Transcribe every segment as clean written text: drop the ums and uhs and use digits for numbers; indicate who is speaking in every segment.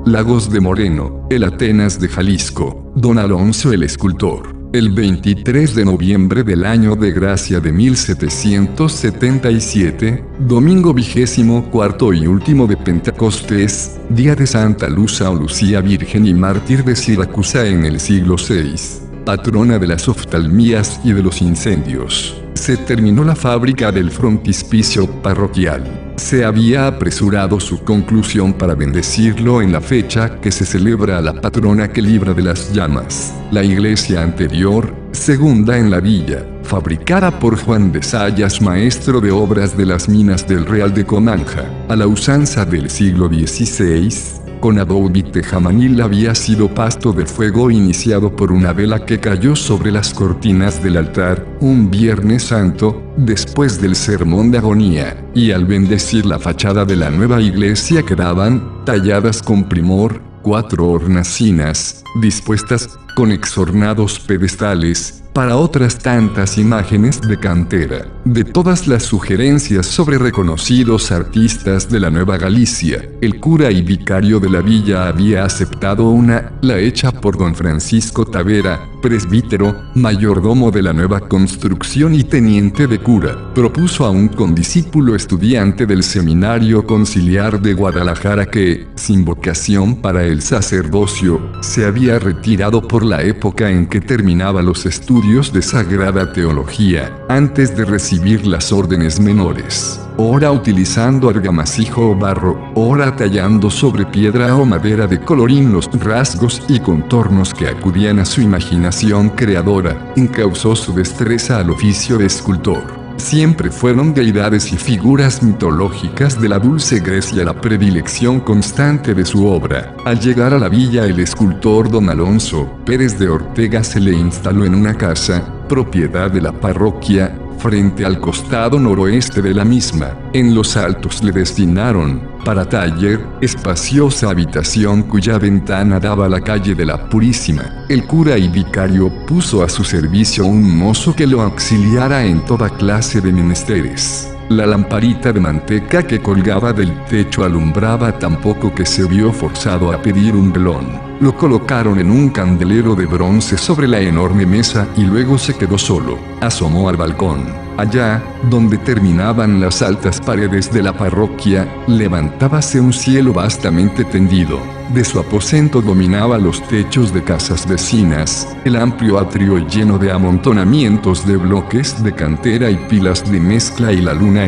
Speaker 1: Lagos de Moreno, el Atenas de Jalisco, Don Alonso el escultor. El 23 de noviembre del año de gracia de 1777, domingo 24 y último de Pentecostés, día de Santa Luza o Lucía Virgen y mártir de Siracusa en el siglo VI, patrona de las oftalmías y de los incendios. Se terminó la fábrica del frontispicio parroquial. Se había apresurado su conclusión para bendecirlo en la fecha que se celebra a la patrona que libra de las llamas. La iglesia anterior, segunda en la villa, fabricada por Juan de Sayas, maestro de obras de las minas del Real de Comanja, a la usanza del siglo XVI, con adobe tejamanil, había sido pasto de fuego iniciado por una vela que cayó sobre las cortinas del altar, un Viernes Santo, después del sermón de agonía, y al bendecir la fachada de la nueva iglesia quedaban, talladas con primor, 4 hornacinas, dispuestas, con exornados pedestales, para otras tantas imágenes de cantera. De todas las sugerencias sobre reconocidos artistas de la Nueva Galicia, el cura y vicario de la villa había aceptado una, la hecha por don Francisco Tavera, presbítero, mayordomo de la nueva construcción y teniente de cura. Propuso a un condiscípulo estudiante del Seminario Conciliar de Guadalajara que, sin vocación para el sacerdocio, se había retirado por la época en que terminaba los estudios de Sagrada Teología, antes de recibir las órdenes menores, ora utilizando argamasijo o barro, ora tallando sobre piedra o madera de colorín los rasgos y contornos que acudían a su imaginación creadora, encauzó su destreza al oficio de escultor. Siempre fueron deidades y figuras mitológicas de la dulce Grecia la predilección constante de su obra. Al llegar a la villa, el escultor don Alonso Pérez de Ortega se le instaló en una casa, propiedad de la parroquia, frente al costado noroeste de la misma. En los altos le destinaron, para taller, espaciosa habitación cuya ventana daba a la calle de la Purísima. El cura y vicario puso a su servicio un mozo que lo auxiliara en toda clase de menesteres. La lamparita de manteca que colgaba del techo alumbraba tan poco que se vio forzado a pedir un velón. Lo colocaron en un candelero de bronce sobre la enorme mesa y luego se quedó solo. Asomó al balcón. Allá, donde terminaban las altas paredes de la parroquia, levantábase un cielo vastamente tendido. De su aposento dominaba los techos de casas vecinas, el amplio atrio lleno de amontonamientos de bloques de cantera y pilas de mezcla, y la luna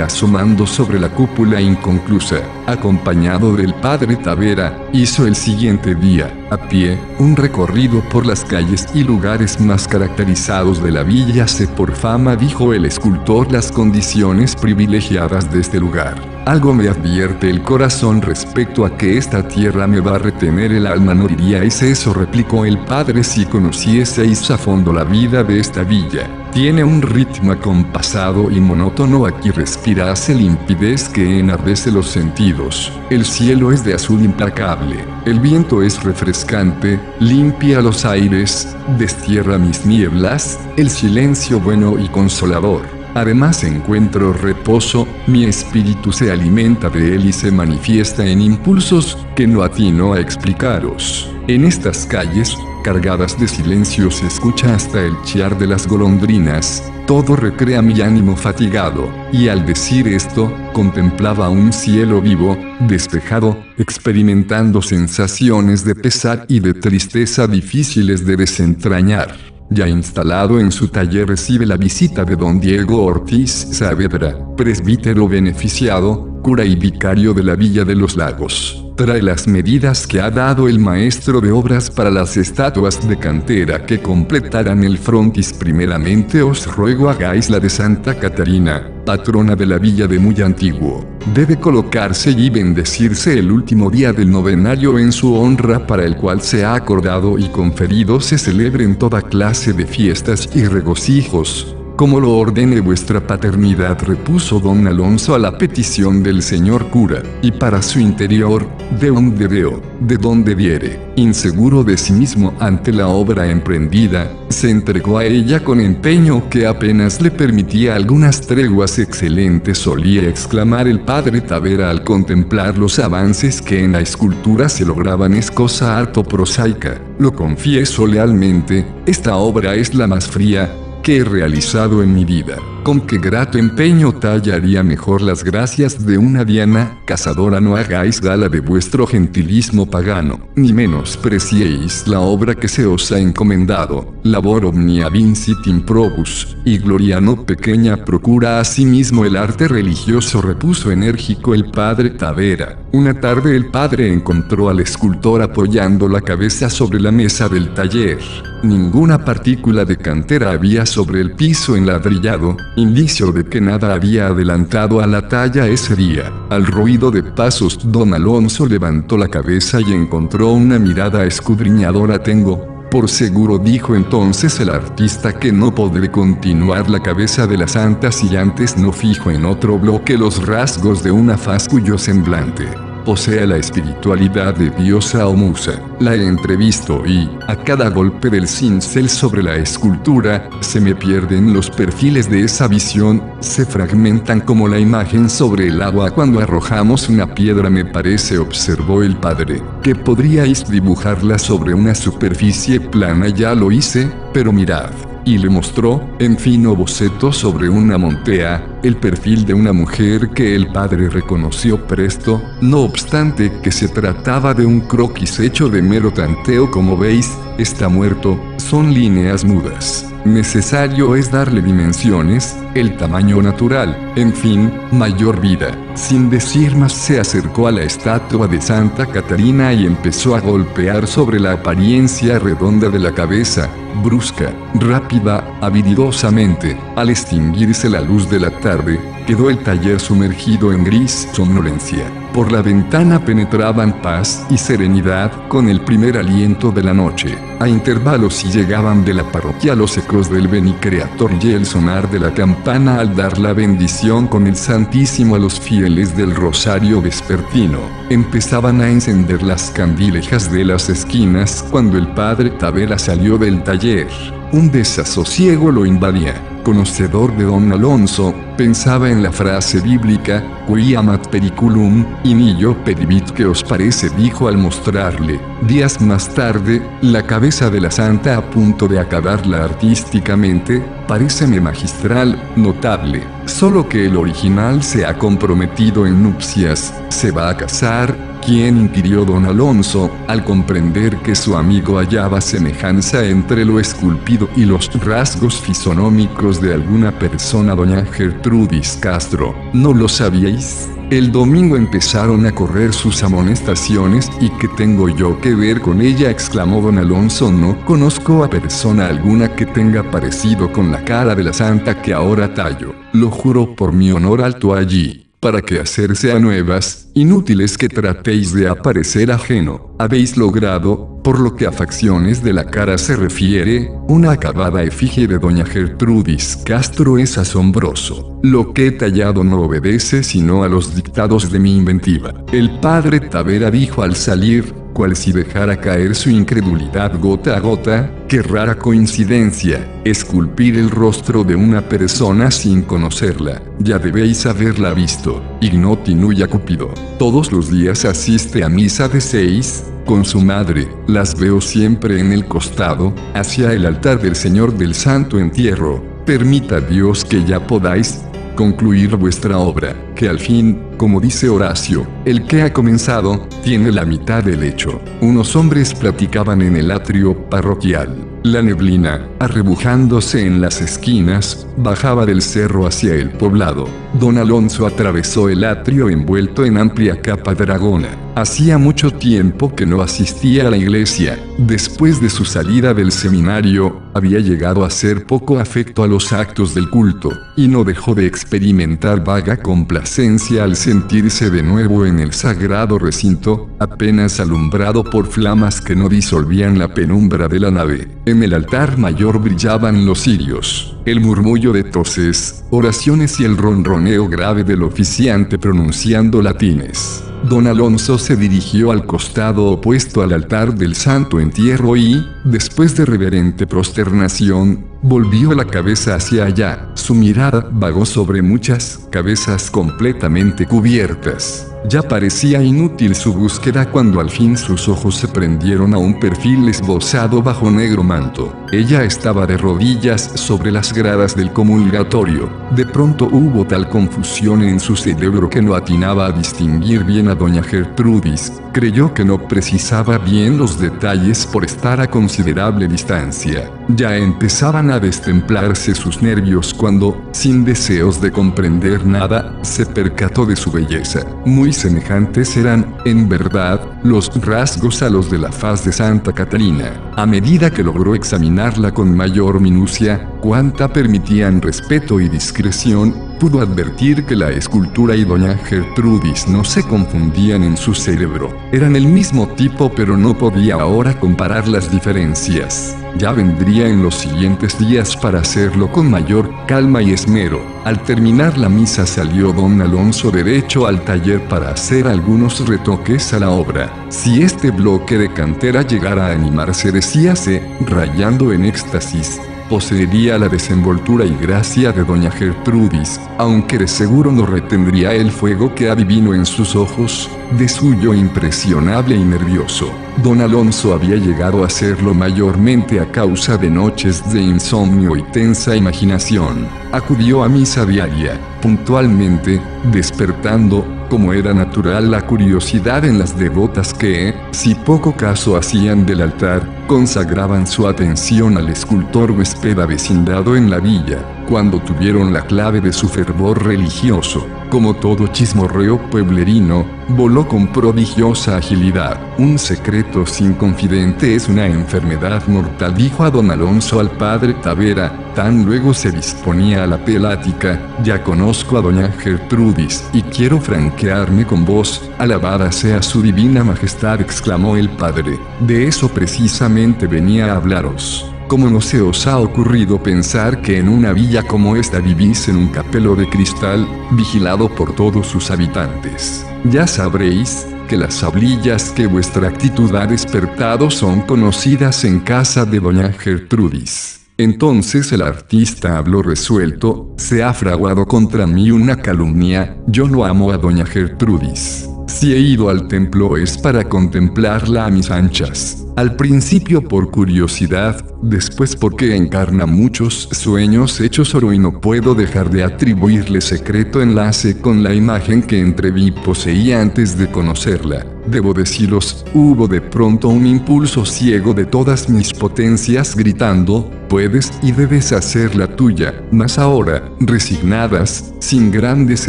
Speaker 1: asomando sobre la cúpula inconclusa. Acompañado del padre Tavera, hizo el siguiente día, a pie, un recorrido por las calles y lugares más caracterizados de la villa. Se por fama, dijo el escultor, las condiciones privilegiadas de este lugar. Algo me advierte el corazón respecto a que esta tierra me va a retener el alma. No diríais eso, replicó el padre, si conocieseis a fondo la vida de esta villa. Tiene un ritmo acompasado y monótono. Aquí respirase limpidez que enardece los sentidos. El cielo es de azul implacable. El viento es refrescante, limpia los aires, destierra mis nieblas, el silencio bueno y consolador. Además encuentro reposo, mi espíritu se alimenta de él y se manifiesta en impulsos que no atino a explicaros. En estas calles, cargadas de silencio, se escucha hasta el chillar de las golondrinas. Todo recrea mi ánimo fatigado, y al decir esto, contemplaba un cielo vivo, despejado, experimentando sensaciones de pesar y de tristeza difíciles de desentrañar. Ya instalado en su taller, recibe la visita de don Diego Ortiz Saavedra, presbítero beneficiado, cura y vicario de la Villa de los Lagos. Trae las medidas que ha dado el maestro de obras para las estatuas de cantera que completaran el frontis. Primeramente os ruego hagáis la de Santa Catarina, patrona de la villa de muy antiguo. Debe colocarse y bendecirse el último día del novenario en su honra, para el cual se ha acordado y conferido se celebren toda clase de fiestas y regocijos. como lo ordene vuestra paternidad, repuso don Alonso a la petición del señor cura, y para su interior, de donde veo, de donde viere, inseguro de sí mismo ante la obra emprendida, se entregó a ella con empeño que apenas le permitía algunas treguas. Excelente, solía exclamar el padre Tavera al contemplar los avances que en la escultura se lograban. Es cosa harto prosaica, lo confieso lealmente, esta obra es la más fría que he realizado en mi vida. Con qué grato empeño tallaría mejor las gracias de una Diana cazadora. No hagáis gala de vuestro gentilismo pagano, ni menospreciéis la obra que se os ha encomendado. Labor omnia vincit improbus, y gloria no pequeña procura asimismo el arte religioso, repuso enérgico el padre Tavera. Una tarde el padre encontró al escultor apoyando la cabeza sobre la mesa del taller. Ninguna partícula de cantera había sobre el piso enladrillado, indicio de que nada había adelantado a la talla ese día. Al ruido de pasos, don Alonso levantó la cabeza y encontró una mirada escudriñadora. Tengo por seguro, dijo entonces el artista, que no podré continuar la cabeza de la santa si antes no fijo en otro bloque los rasgos de una faz cuyo semblante posea la espiritualidad de diosa o musa. La he entrevisto y, a cada golpe del cincel sobre la escultura, se me pierden los perfiles de esa visión, se fragmentan como la imagen sobre el agua cuando arrojamos una piedra. Me parece, observó el padre, que podríais dibujarla sobre una superficie plana. Ya lo hice, pero mirad. Y le mostró, en fino boceto sobre una montea, el perfil de una mujer que el padre reconoció presto, no obstante que se trataba de un croquis hecho de mero tanteo. Como veis, está muerto, son líneas mudas. Necesario es darle dimensiones, el tamaño natural, en fin, mayor vida. Sin decir más se acercó a la estatua de Santa Catarina y empezó a golpear sobre la apariencia redonda de la cabeza, brusca, rápida, habilidosamente. Al extinguirse la luz de la tarde, quedó el taller sumergido en gris somnolencia. Por la ventana penetraban paz y serenidad con el primer aliento de la noche. A intervalos y llegaban de la parroquia los ecos del Veni Creator y el sonar de la campana al dar la bendición con el Santísimo a los fieles del rosario vespertino. Empezaban a encender las candilejas de las esquinas cuando el padre Tavera salió del taller. Un desasosiego lo invadía. Conocedor de don Alonso, pensaba en la frase bíblica, qui amat periculum, in illo peribit. ¿Qué os parece?, dijo al mostrarle, días más tarde, la cabeza de la santa a punto de acabarla artísticamente. Paréceme magistral, notable, solo que el original se ha comprometido en nupcias, se va a casar. ¿Quién?, inquirió don Alonso, al comprender que su amigo hallaba semejanza entre lo esculpido y los rasgos fisonómicos de alguna persona. Doña Gertrudis Castro. ¿No lo sabíais? El domingo empezaron a correr sus amonestaciones. ¿Y qué tengo yo que ver con ella?, exclamó don Alonso. No conozco a persona alguna que tenga parecido con la cara de la santa que ahora tallo. Lo juro por mi honor. Alto allí. ¿Para qué hacerse a nuevas? Inútiles que tratéis de aparecer ajeno. Habéis logrado, por lo que a facciones de la cara se refiere, una acabada efigie de doña Gertrudis Castro. Es asombroso. Lo que he tallado no obedece sino a los dictados de mi inventiva. El padre Tavera dijo al salir, cual si dejara caer su incredulidad gota a gota: qué rara coincidencia, esculpir el rostro de una persona sin conocerla. Ya debéis haberla visto. Ignoti nulla Cupido. Todos los días asiste a misa de 6, con su madre. Las veo siempre en el costado, hacia el altar del Señor del Santo Entierro. Permita Dios que ya podáis concluir vuestra obra, que al fin, como dice Horacio, el que ha comenzado, tiene la mitad del hecho. Unos hombres platicaban en el atrio parroquial. La neblina, arrebujándose en las esquinas, bajaba del cerro hacia el poblado. Don Alonso atravesó el atrio envuelto en amplia capa dragona. Hacía mucho tiempo que no asistía a la iglesia. Después de su salida del seminario, había llegado a ser poco afecto a los actos del culto, y no dejó de experimentar vaga complacencia al sentirse de nuevo en el sagrado recinto, apenas alumbrado por flamas que no disolvían la penumbra de la nave. En el altar mayor brillaban los cirios, el murmullo de toses, oraciones y el ronroneo grave del oficiante pronunciando latines. Don Alonso se dirigió al costado opuesto al altar del Santo Entierro y, después de reverente prosternación, volvió la cabeza hacia allá. Su mirada vagó sobre muchas cabezas completamente cubiertas. Ya parecía inútil su búsqueda cuando al fin sus ojos se prendieron a un perfil esbozado bajo negro manto. Ella estaba de rodillas sobre las gradas del comulgatorio. De pronto hubo tal confusión en su cerebro que no atinaba a distinguir bien a doña Gertrudis. Creyó que no precisaba bien los detalles por estar a considerable distancia. Ya empezaban a destemplarse sus nervios cuando, sin deseos de comprender nada, se percató de su belleza. Muy semejantes eran, en verdad, los rasgos a los de la faz de Santa Catalina. A medida que logró examinarla con mayor minucia, cuanta permitían respeto y discreción, pudo advertir que la escultura y doña Gertrudis no se confundían en su cerebro. Eran el mismo tipo, pero no podía ahora comparar las diferencias. Ya vendría en los siguientes días para hacerlo con mayor calma y esmero. Al terminar la misa salió don Alonso derecho al taller para hacer algunos retoques a la obra. Si este bloque de cantera llegara a animarse, decíase, rayando en éxtasis, poseería la desenvoltura y gracia de doña Gertrudis, aunque de seguro no retendría el fuego que adivino en sus ojos, de suyo impresionable y nervioso. Don Alonso había llegado a serlo mayormente a causa de noches de insomnio y tensa imaginación. Acudió a misa diaria, puntualmente, despertando, como era natural, la curiosidad en las devotas que, si poco caso hacían del altar, consagraban su atención al escultor huésped avecindado en la villa, cuando tuvieron la clave de su fervor religioso. Como todo chismorreo pueblerino, voló con prodigiosa agilidad. Un secreto sin confidente es una enfermedad mortal, dijo a don Alonso al padre Tavera, tan luego se disponía a la plática. Ya conozco a doña Gertrudis, y quiero franquearme con vos. Alabada sea su divina majestad, exclamó el padre. De eso precisamente venía a hablaros. ¿Cómo no se os ha ocurrido pensar que en una villa como esta vivís en un capelo de cristal, vigilado por todos sus habitantes? Ya sabréis que las hablillas que vuestra actitud ha despertado son conocidas en casa de doña Gertrudis. Entonces el artista habló resuelto: se ha fraguado contra mí una calumnia, yo no amo a doña Gertrudis. Si he ido al templo es para contemplarla a mis anchas. Al principio por curiosidad, después porque encarna muchos sueños hechos oro y no puedo dejar de atribuirle secreto enlace con la imagen que entreví poseía antes de conocerla. Debo deciros, hubo de pronto un impulso ciego de todas mis potencias gritando, puedes y debes hacer la tuya, mas ahora, resignadas, sin grandes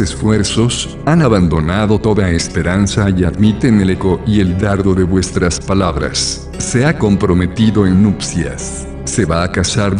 Speaker 1: esfuerzos, han abandonado toda esperanza y admiten el eco y el dardo de vuestras palabras. Se ha comprometido en nupcias. Se va a casar,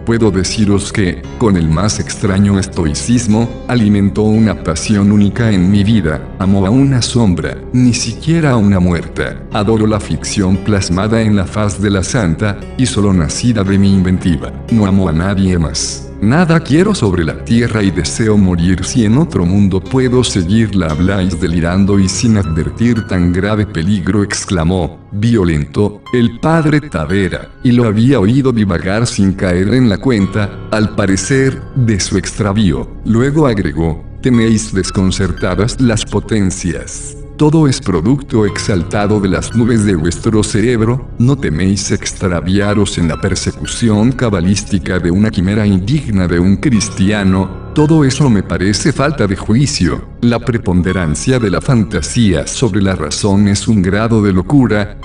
Speaker 1: puedo deciros que, con el más extraño estoicismo, alimentó una pasión única en mi vida. Amo a una sombra, ni siquiera a una muerta. Adoro la ficción plasmada en la faz de la santa, y solo nacida de mi inventiva. No amo a nadie más. Nada quiero sobre la tierra y deseo morir si en otro mundo puedo seguirla. Habláis delirando y sin advertir tan grave peligro, exclamó, violento, el padre Tavera, y lo había oído divagar sin caer en la cuenta, al parecer, de su extravío. Luego agregó, tenéis desconcertadas las potencias. Todo es producto exaltado de las nubes de vuestro cerebro, no teméis extraviaros en la persecución cabalística de una quimera indigna de un cristiano. Todo eso me parece falta de juicio. La preponderancia de la fantasía sobre la razón es un grado de locura,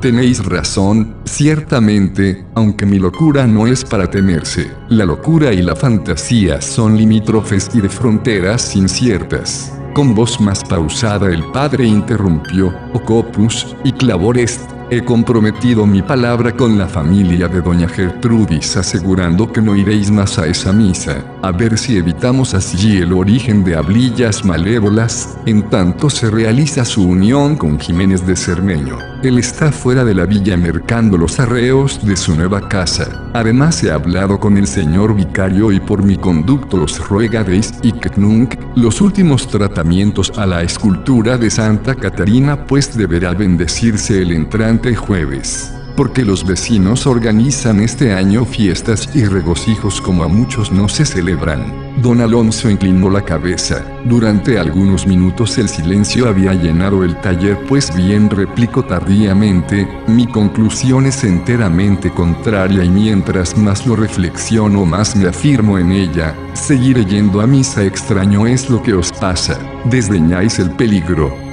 Speaker 1: Tenéis razón, ciertamente, aunque mi locura no es para temerse. La locura y la fantasía son limítrofes y de fronteras inciertas. Con voz más pausada el padre interrumpió: Ocopus y clavor est. He comprometido mi palabra con la familia de doña Gertrudis asegurando que no iréis más a esa misa, a ver si evitamos así el origen de hablillas malévolas, en tanto se realiza su unión con Jiménez de Cermeño. Él está fuera de la villa mercando los arreos de su nueva casa. Además he hablado con el señor vicario y por mi conducto os ruegaréis y que nunc los últimos tratamientos a la escultura de Santa Catarina pues deberá bendecirse el entrante jueves, porque los vecinos organizan este año fiestas y regocijos como a muchos no se celebran. Don Alonso inclinó la cabeza. Durante algunos minutos el silencio había llenado el taller, pues bien, replicó tardíamente, mi conclusión es enteramente contraria y mientras más lo reflexiono más me afirmo en ella. Seguir yendo a misa extraño es lo que os pasa. Desdeñáis el peligro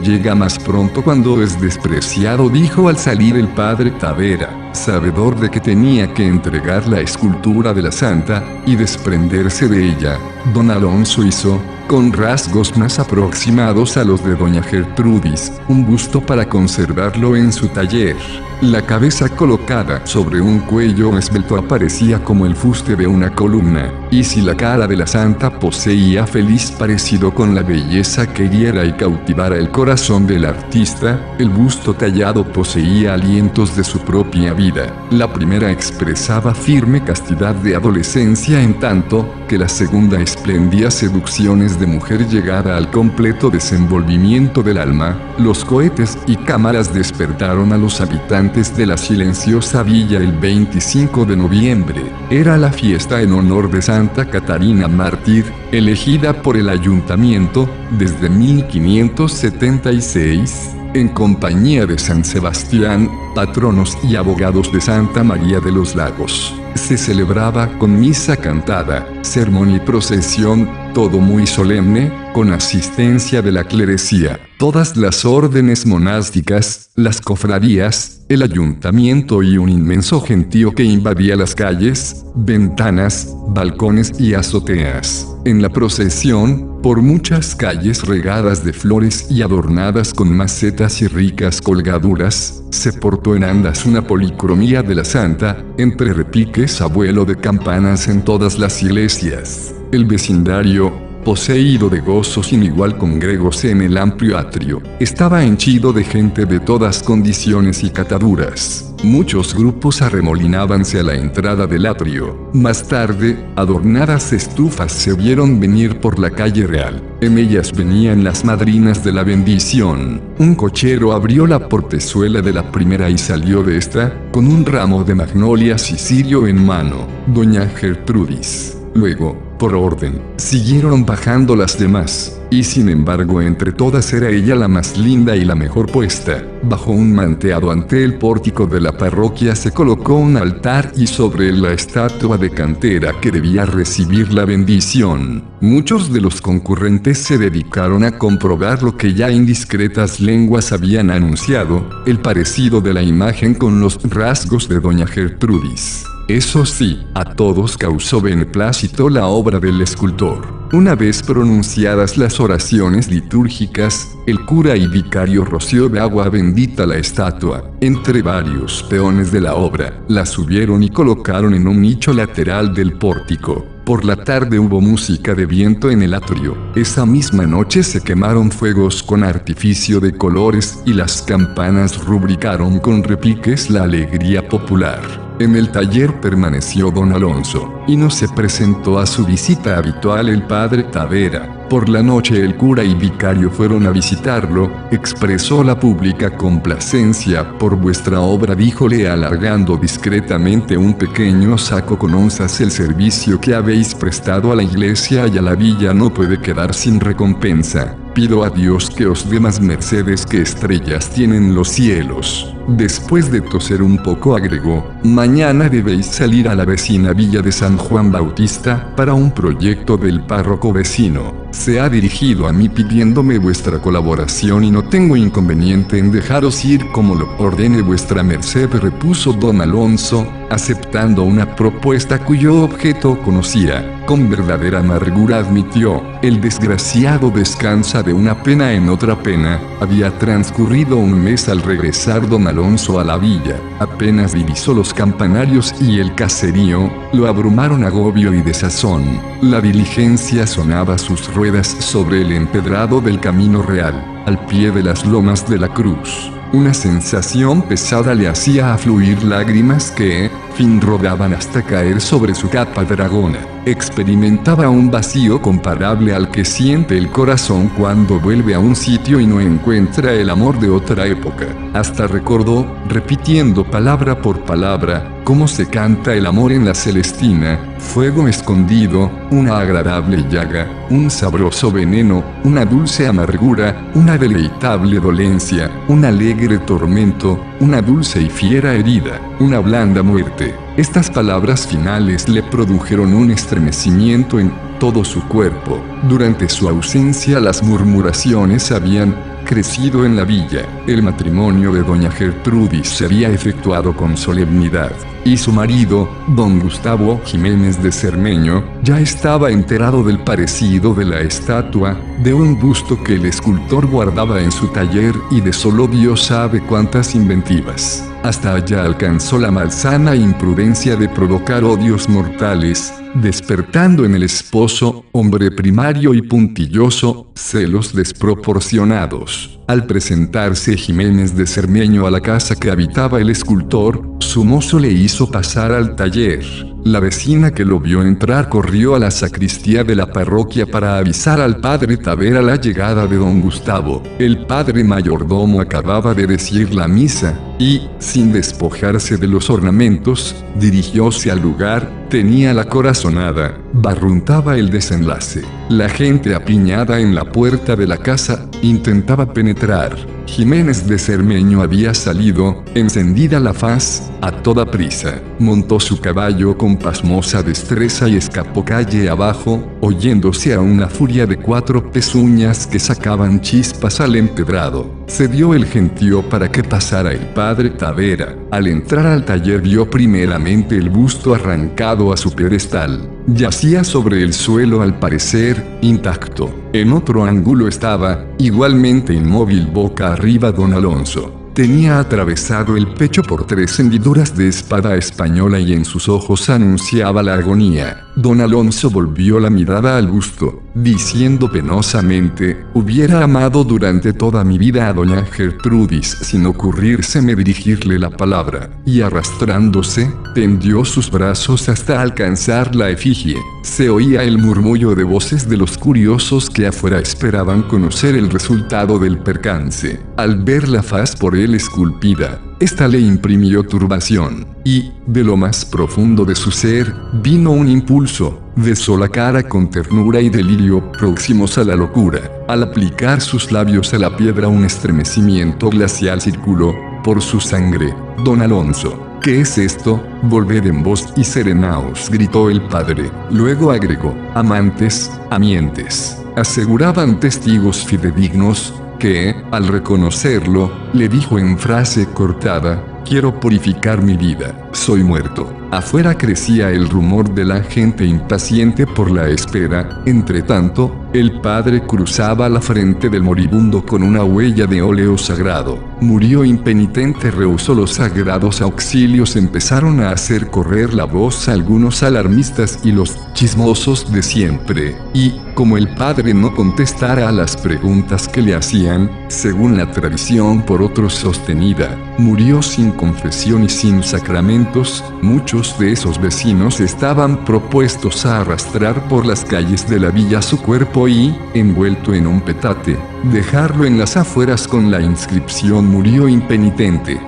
Speaker 1: llega más pronto cuando es despreciado, dijo al salir el padre Tavera, sabedor de que tenía que entregar la escultura de la santa y desprenderse de ella. Don Alonso hizo, con rasgos más aproximados a los de doña Gertrudis, un busto para conservarlo en su taller. La cabeza colocada sobre un cuello esbelto aparecía como el fuste de una columna, y si la cara de la santa poseía feliz parecido con la belleza que guiara y cautivara el corazón del artista, el busto tallado poseía alientos de su propia vida. La primera expresaba firme castidad de adolescencia, en tanto que la segunda esplendía seducciones de mujer llegada al completo desenvolvimiento del alma. Los cohetes y cámaras despertaron a los habitantes de la silenciosa villa el 25 de noviembre. Era la fiesta en honor de Santa Catarina Mártir, elegida por el ayuntamiento desde 1576, en compañía de San Sebastián, patronos y abogados de Santa María de los Lagos. Se celebraba con misa cantada, sermón y procesión, todo muy solemne, con asistencia de la clerecía, todas las órdenes monásticas, las cofradías, el ayuntamiento y un inmenso gentío que invadía las calles, ventanas, balcones y azoteas. En la procesión, por muchas calles regadas de flores y adornadas con macetas y ricas colgaduras, se portó en andas una policromía de la santa, entre repiques a vuelo de campanas en todas las iglesias. El vecindario, poseído de gozo sin igual congregóse en el amplio atrio, estaba henchido de gente de todas condiciones y cataduras. Muchos grupos arremolinábanse a la entrada del atrio. Más tarde, adornadas estufas se vieron venir por la calle Real. En ellas venían las madrinas de la bendición. Un cochero abrió la portezuela de la primera y salió de esta, con un ramo de magnolias y cirio en mano. Doña Gertrudis. Luego, por orden, siguieron bajando las demás, y sin embargo entre todas era ella la más linda y la mejor puesta. Bajo un manteado ante el pórtico de la parroquia se colocó un altar y sobre él la estatua de cantera que debía recibir la bendición. Muchos de los concurrentes se dedicaron a comprobar lo que ya indiscretas lenguas habían anunciado, el parecido de la imagen con los rasgos de doña Gertrudis. Eso sí, a todos causó beneplácito la obra del escultor. Una vez pronunciadas las oraciones litúrgicas, el cura y vicario roció de agua bendita la estatua. Entre varios peones de la obra, la subieron y colocaron en un nicho lateral del pórtico. Por la tarde hubo música de viento en el atrio. Esa misma noche se quemaron fuegos con artificio de colores y las campanas rubricaron con repiques la alegría popular. En el taller permaneció don Alonso, y no se presentó a su visita habitual el padre Tavera. Por la noche el cura y vicario fueron a visitarlo, expresó la pública complacencia por vuestra obra, díjole alargando discretamente un pequeño saco con onzas. El servicio que habéis prestado a la iglesia y a la villa no puede quedar sin recompensa. Pido a Dios que os dé más mercedes que estrellas tienen los cielos. Después de toser un poco agregó, mañana debéis salir a la vecina villa de San Juan Bautista para un proyecto del párroco vecino. Se ha dirigido a mí pidiéndome vuestra colaboración y no tengo inconveniente en dejaros ir como lo ordene vuestra merced, repuso don Alonso, aceptando una propuesta cuyo objeto conocía. Con verdadera amargura admitió, el desgraciado descansa de una pena en otra pena. Había transcurrido un mes al regresar don Alonso a la villa. Apenas divisó los campanarios y el caserío, lo abrumaron agobio y desazón. La diligencia sonaba sus ruedas sobre el empedrado del camino real, al pie de las lomas de la cruz. Una sensación pesada le hacía afluir lágrimas que, fin, rodaban hasta caer sobre su capa dragona. Experimentaba un vacío comparable al que siente el corazón cuando vuelve a un sitio y no encuentra el amor de otra época. Hasta recordó, repitiendo palabra por palabra, cómo se canta el amor en la Celestina: fuego escondido, una agradable llaga, un sabroso veneno, una dulce amargura, una deleitable dolencia, un alegre tormento, una dulce y fiera herida, una blanda muerte. Estas palabras finales le produjeron un estremecimiento en todo su cuerpo. Durante su ausencia las murmuraciones habían crecido en la villa. El matrimonio de doña Gertrudis se había efectuado con solemnidad, y su marido, don Gustavo Jiménez de Cermeño, ya estaba enterado del parecido de la estatua, de un busto que el escultor guardaba en su taller y de solo Dios sabe cuántas inventivas. Hasta allá alcanzó la malsana imprudencia de provocar odios mortales, despertando en el esposo, hombre primario y puntilloso, celos desproporcionados. Al presentarse Jiménez de Cermeño a la casa que habitaba el escultor, su mozo le hizo pasar al taller. La vecina que lo vio entrar corrió a la sacristía de la parroquia para avisar al padre Tavera la llegada de don Gustavo. El padre mayordomo acababa de decir la misa, y, sin despojarse de los ornamentos, dirigióse al lugar. Tenía la corazonada, barruntaba el desenlace. La gente apiñada en la puerta de la casa intentaba penetrar. Jiménez de Cermeño había salido, encendida la faz, a toda prisa. Montó su caballo con pasmosa destreza y escapó calle abajo, oyéndose a una furia de 4 pezuñas que sacaban chispas al empedrado. Se dio el gentío para que pasara el padre Tavera. Al entrar al taller vio primeramente el busto arrancado a su pedestal. Yacía sobre el suelo, al parecer, intacto. En otro ángulo estaba, igualmente inmóvil boca arriba, don Alonso. Tenía atravesado el pecho por 3 hendiduras de espada española y en sus ojos anunciaba la agonía. Don Alonso volvió la mirada al busto, diciendo penosamente: hubiera amado durante toda mi vida a doña Gertrudis sin ocurrírseme dirigirle la palabra. Y arrastrándose, tendió sus brazos hasta alcanzar la efigie. Se oía el murmullo de voces de los curiosos que afuera esperaban conocer el resultado del percance. Al ver la faz por él esculpida, esta le imprimió turbación, y, de lo más profundo de su ser, vino un impulso. Besó la cara con ternura y delirio próximos a la locura. Al aplicar sus labios a la piedra, un estremecimiento glacial circuló por su sangre. Don Alonso, ¿qué es esto? Volved en vos y serenaos, gritó el padre. Luego agregó: amantes, amientes. Aseguraban testigos fidedignos que, al reconocerlo, le dijo en frase cortada: quiero purificar mi vida, soy muerto. Afuera crecía el rumor de la gente impaciente por la espera. Entretanto, el padre cruzaba la frente del moribundo con una huella de óleo sagrado. Murió impenitente, rehusó los sagrados auxilios. Empezaron a hacer correr la voz algunos alarmistas y los chismosos de siempre. Y, como el padre no contestara a las preguntas que le hacían, según la tradición por otros sostenida, murió sin confesión y sin sacramentos. Muchos de esos vecinos estaban propuestos a arrastrar por las calles de la villa su cuerpo y, envuelto en un petate, dejarlo en las afueras con la inscripción: murió impenitente.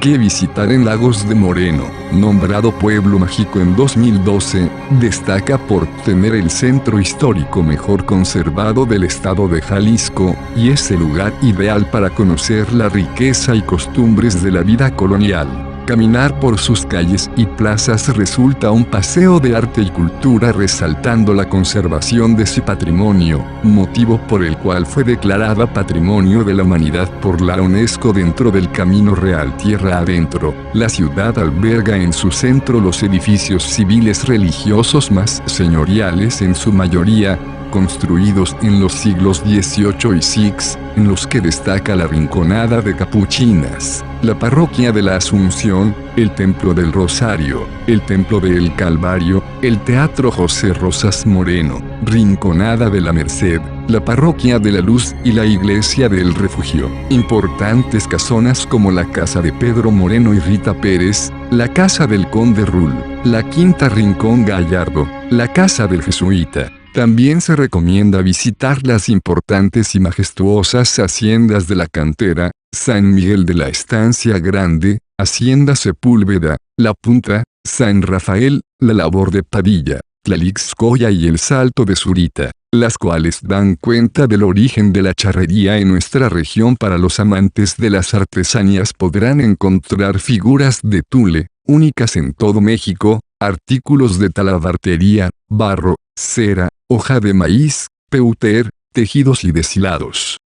Speaker 1: que visitar en Lagos de Moreno, nombrado Pueblo Mágico en 2012, destaca por tener el centro histórico mejor conservado del estado de Jalisco, y es el lugar ideal para conocer la riqueza y costumbres de la vida colonial. Caminar por sus calles y plazas resulta un paseo de arte y cultura resaltando la conservación de su patrimonio, motivo por el cual fue declarada Patrimonio de la Humanidad por la UNESCO dentro del Camino Real Tierra Adentro. La ciudad alberga en su centro los edificios civiles religiosos más señoriales en su mayoría, construidos en los siglos XVIII y XVI, en los que destaca la Rinconada de Capuchinas, la Parroquia de la Asunción, el Templo del Rosario, el Templo del Calvario, el Teatro José Rosas Moreno, Rinconada de la Merced, la Parroquia de la Luz y la Iglesia del Refugio. Importantes casonas como la Casa de Pedro Moreno y Rita Pérez, la Casa del Conde Rull, la Quinta Rincón Gallardo, la Casa del Jesuita. También se recomienda visitar las importantes y majestuosas haciendas de la Cantera, San Miguel de la Estancia Grande, Hacienda Sepúlveda, La Punta, San Rafael, La Labor de Padilla, Tlalixcoya y El Salto de Zurita, las cuales dan cuenta del origen de la charrería en nuestra región. Para los amantes de las artesanías podrán encontrar figuras de tule, únicas en todo México, artículos de talabartería, barro, cera, hoja de maíz, peuter, tejidos y deshilados.